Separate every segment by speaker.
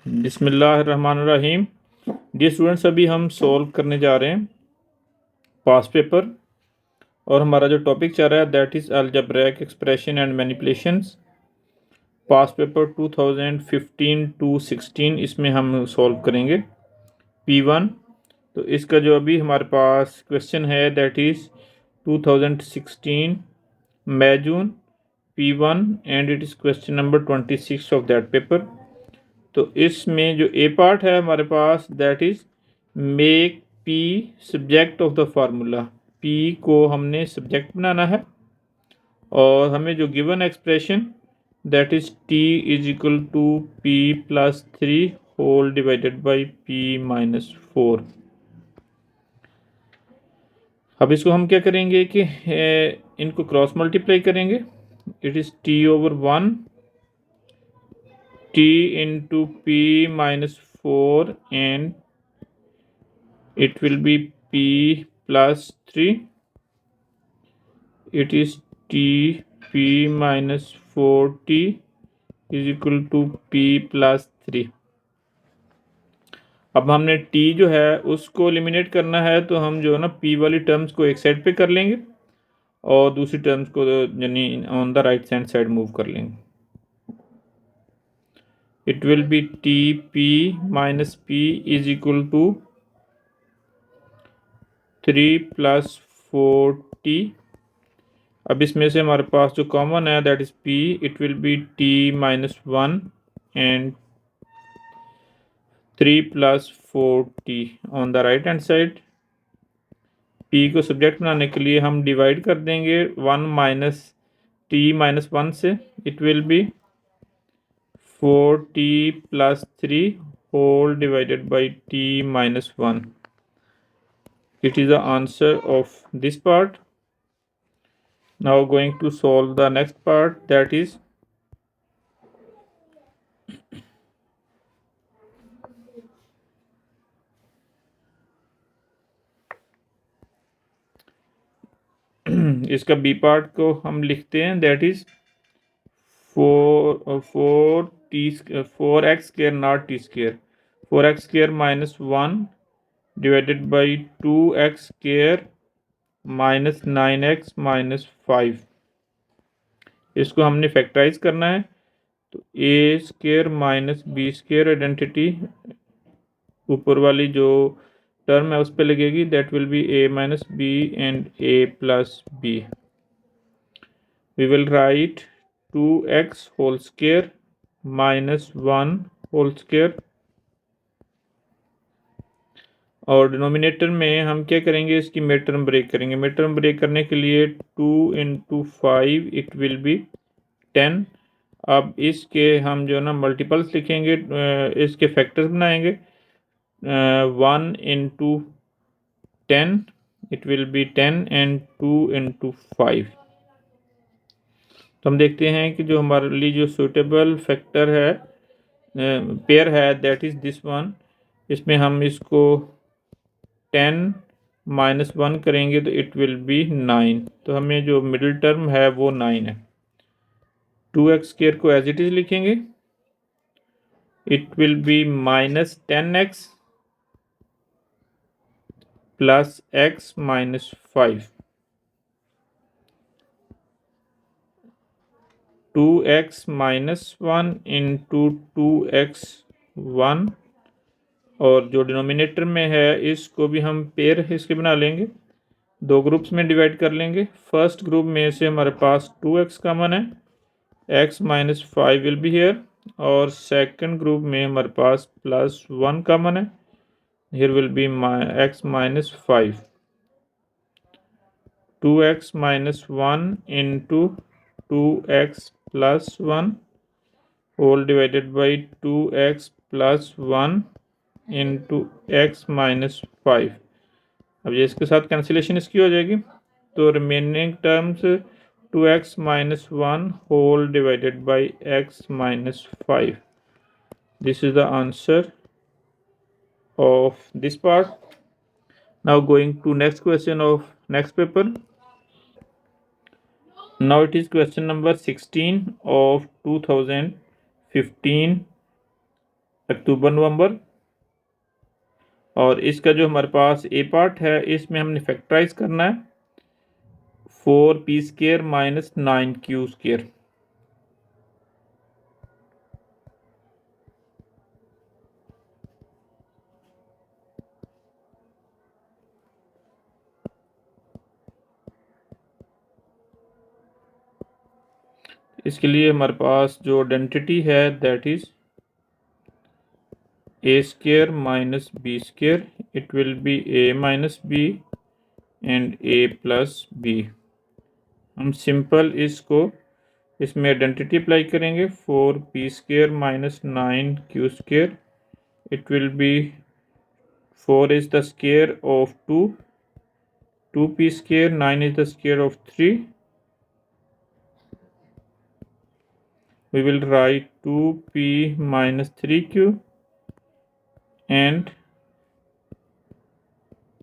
Speaker 1: बिस्मिल्लाहिर्रहमानिर्रहीम। Dear students, अभी हम सॉल्व करने जा रहे हैं पास्ट पेपर और हमारा जो टॉपिक चल रहा है that is algebraic expression and manipulations. Past paper 2015 to 16 इसमें हम सॉल्व करेंगे P1। तो इसका जो अभी हमारे पास क्वेश्चन है that is 2016 May June P1 and it is question number 26 of that paper. तो इसमें जो ए पार्ट है हमारे पास that is make P subject of the formula. P को हमने सब्जेक्ट बनाना है और हमें जो given expression that is T is equal to P plus 3 whole divided by P minus 4। अब इसको हम क्या करेंगे कि इनको क्रॉस मल्टीप्लाई करेंगे। It is T over 1 t into p minus 4 and it will be p plus 3. It is t p minus 4t is equal to p plus 3. अब हमने t जो है उसको एलिमिनेट करना है तो हम जो है ना p वाली टर्म्स को एक साइड पे कर लेंगे और दूसरी टर्म्स को यानी on the right hand side move कर लेंगे। It will be Tp minus P is equal to 3 plus 4T। अब इसमें से हमारे पास जो कॉमन है that is P, it will B T minus 1 and 3 plus 4T on the right hand side. P को subject बनाने के लिए हम डिवाइड कर देंगे 1 माइनस T माइनस 1 से। It will B 4T plus 3 whole divided by T minus 1. It is the answer of this part. Now going to solve the next part, that is इसका B part को हम लिखते हैं that is 4x square not T square 4x square minus 1 divided by 2x square minus 9x minus 5। इसको हमने factorise करना है तो a square minus b square identity ऊपर वाली जो टर्म है उस पर लगेगी that will be a minus b and a plus b. We will write 2x whole square minus 1 whole square और डिनोमिनेटर में हम क्या करेंगे इसकी मिड टर्म ब्रेक करेंगे। मिड टर्म ब्रेक करने के लिए 2 इंटू 5 इट विल बी 10। अब इसके हम जो ना मल्टीपल्स लिखेंगे, इसके फैक्टर्स बनाएंगे। 1 into 10 it will B 10 and 2 into 5। तो हम देखते हैं कि जो हमारे लिए जो सुटेबल फैक्टर है पेयर है दैट इज दिस वन। इसमें हम इसको 10 माइनस 1 करेंगे तो इट विल बी 9। तो हमें जो मिडिल टर्म है वो 9 है। 2x स्क्र को एज इट इज लिखेंगे। It will B minus 10x plus x minus 5। 2x minus 1 into 2x 1 और जो डिनोमिनेटर में है इसको भी हम पेयर इसके बना लेंगे, दो ग्रुप्स में डिवाइड कर लेंगे। फर्स्ट ग्रुप में से हमारे पास 2x कॉमन है, x minus 5 will be here और सेकंड ग्रुप में हमारे पास प्लस 1 कॉमन है, here will be x minus 5। 2x minus 1 into 2x plus 1 whole divided by 2x plus 1 into x minus 5। अब ये इसके साथ कैंसिलेशन इसकी हो जाएगी तो remaining terms 2x minus 1 whole divided by x minus 5। This is the answer of this part. Now going to next question of next paper. Now it is question number 16 of 2015 15 अक्टूबर नवंबर। और इसका जो हमारे पास ए part है इसमें हमने factorise करना है 4p² minus 9q²। इसके लिए हमारे पास जो आइडेंटिटी है that is a² minus b², it will be a minus b and a plus b। हम सिंपल इसमें आइडेंटिटी अप्लाई करेंगे 4p² minus 9q², it will B 4 is the square of 2p², 9 is the square of 3. We will write 2p minus 3q and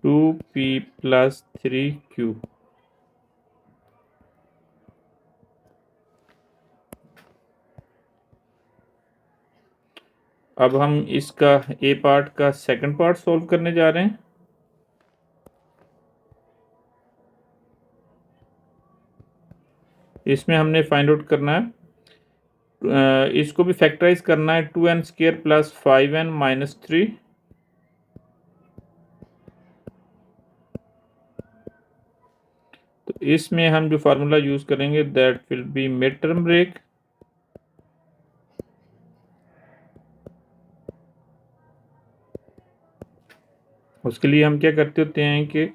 Speaker 1: 2p plus 3q. अब हम इसका ए part का second part solve करने जा रहे हैं। इसमें हमने फाइंड आउट करना है, इसको भी फैक्टराइज करना है 2n² प्लस 5n माइनस 3। तो इसमें हम जो फार्मूला यूज करेंगे that will be mid term break. उसके लिए हम क्या करते होते हैं कि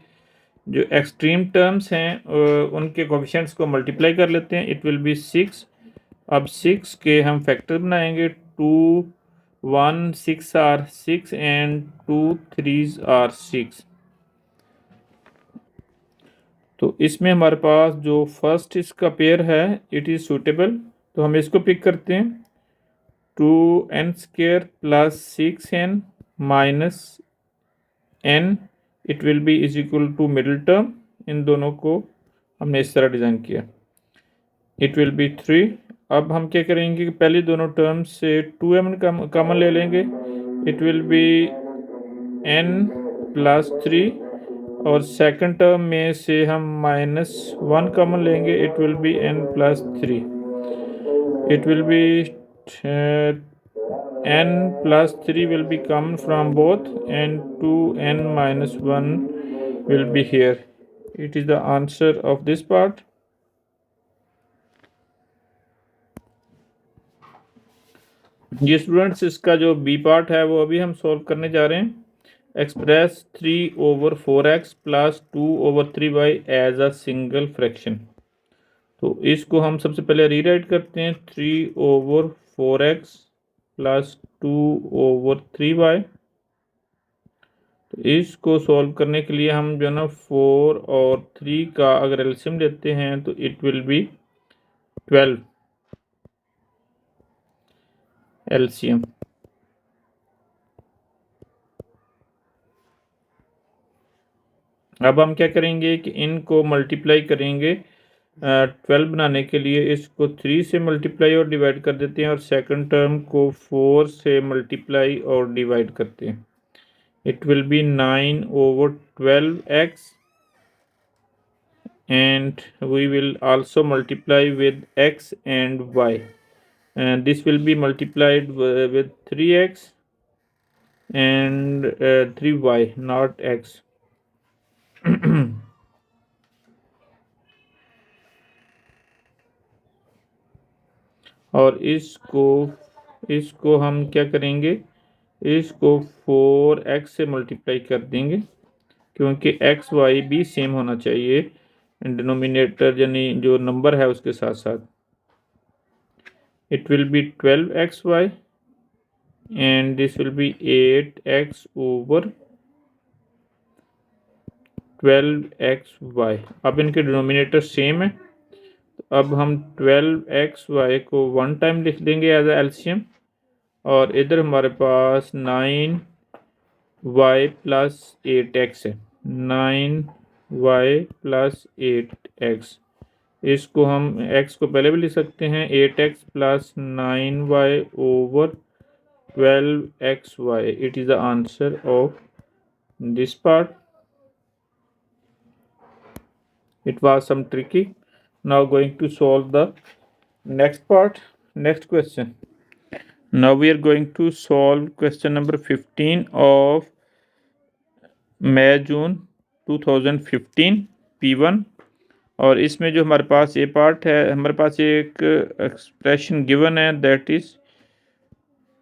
Speaker 1: जो एक्सट्रीम टर्म्स हैं उनके कोफिशिएंट्स को मल्टीप्लाई कर लेते हैं, इट विल बी 6। अब 6 के हम फैक्टर बनाएंगे, 2 1 6 आर 6 एंड 2 3s आर 6। तो इसमें हमारे पास जो फर्स्ट इसका पेयर है इट इज़ सूटेबल, तो हम इसको पिक करते हैं 2n² plus 6n minus n, it will be is equal to middle term. इन दोनों को हमने इस तरह डिज़ाइन किया, इट विल बी 3। अब हम क्या करेंगे कि पहले दोनों टर्म से 2m कॉमन ले लेंगे, it will B n plus 3। और सेकंड टर्म में से हम -1 कॉमन लेंगे, it will B n plus 3। It will B n plus 3 will be common from both and 2n minus 1 will be here. It is the answer of this part. ये students इसका जो B part है वो अभी हम solve करने जा रहे हैं। Express 3/4x plus 2/3y as a single fraction. तो इसको हम सबसे पहले रीराइट करते हैं 3/4x प्लस 2/3y। तो इसको सॉल्व करने के लिए हम जो है ना 4 और 3 का अगर एलसीएम लेते हैं तो इट विल बी 12 एलसीएम। अब हम क्या करेंगे कि इनको मल्टीप्लाई करेंगे 12 बनाने के लिए इसको 3 से मल्टीप्लाई और डिवाइड कर देते हैं और सेकंड टर्म को 4 से मल्टीप्लाई और डिवाइड करते हैं। It will be 9/12x and we will also multiply with x and y, and this will be multiplied with 3x and 3y, not x. और इसको हम क्या करेंगे, इसको 4x से मल्टीप्लाई कर देंगे क्योंकि x y भी सेम होना चाहिए डिनोमिनेटर यानी जो नंबर है उसके साथ साथ। It will B 12xy and this will be 8x/12xy। अब इनके डिनोमिनेटर सेम है, तो अब हम 12xy को 1 टाइम लिख देंगे एज अ एलसीएम और इधर हमारे पास 9y प्लस 8x है, 9y प्लस 8x। इसको हम x को पहले भी लिख सकते हैं 8x plus 9y over 12xy. It is the answer of this part. It was some tricky. Now going to solve the next part, next question. Now we are going to solve question number 15 of May June 2015 P1. और इसमें जो हमारे पास ये part है, हमारे पास एक expression given है, that is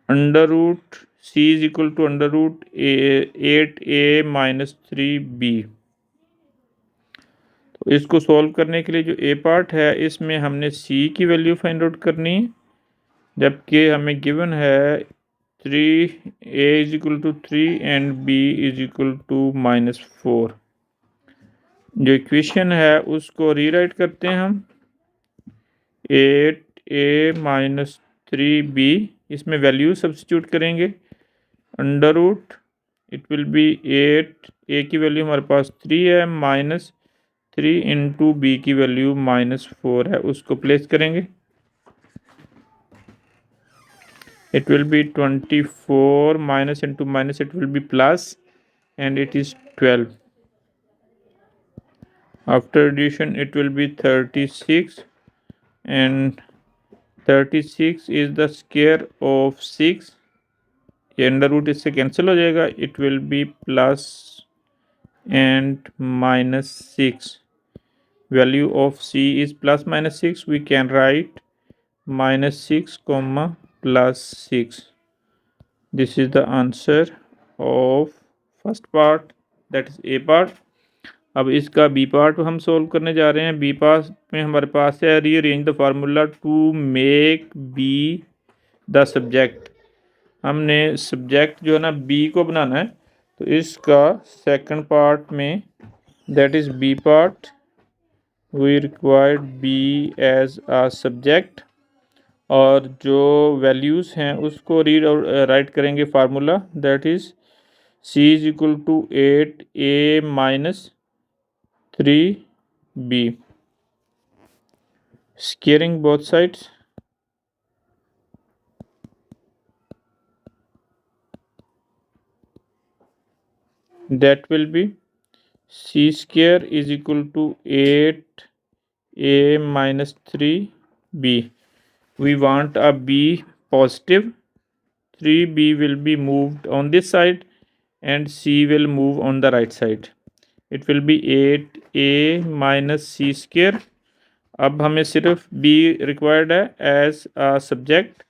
Speaker 1: under root c is equal to under root 8a minus 3b. तो इसको सॉल्व करने के लिए जो ए पार्ट है इसमें हमने सी की वैल्यू फाइंड आउट करनी है, जबकि हमें गिवन है 3a is equal to 3 and b is equal to -4. जो इक्वेशन है उसको रीराइट करते हैं हम 8a माइनस 3b. इसमें वैल्यू सब्स्टिट्यूट करेंगे. Under root it will be 8, a की वैल्यू हमारे पास 3 है, माइनस 3 इंटू बी की वैल्यू -4 है, उसको प्लेस करेंगे. It will be 24 minus into minus it will be plus and it is 12. After addition it will be 36 and 36 is the square of 6. ये under root इससे cancel हो जाएगा. It will be plus and -6. Value of c is plus -6. We can write -6 comma +6. This is the answer of first part, that is a part. अब इसका B part हम solve करने जा रहे हैं. बी पार्ट में हमारे पास है rearrange the formula to make b the subject. हमने सब्जेक्ट जो है ना बी को बनाना है, तो इसका सेकंड पार्ट में, that is b part, we required b as a subject. और जो वैल्यूज़ हैं उसको राइट करेंगे formula, that is c is equal to 8a minus 3b. Squaring both sides, that will be c square is equal to 8a minus 3b. We want a b positive. 3b will be moved on this side and c will move on the right side. It will be 8a minus c square. अब हमें सिर्फ b required है as a subject,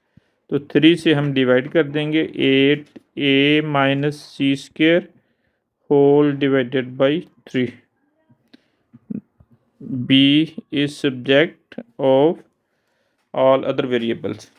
Speaker 1: तो 3 से हम divide कर देंगे. 8a minus c square whole divided by 3. b is subject of all other variables.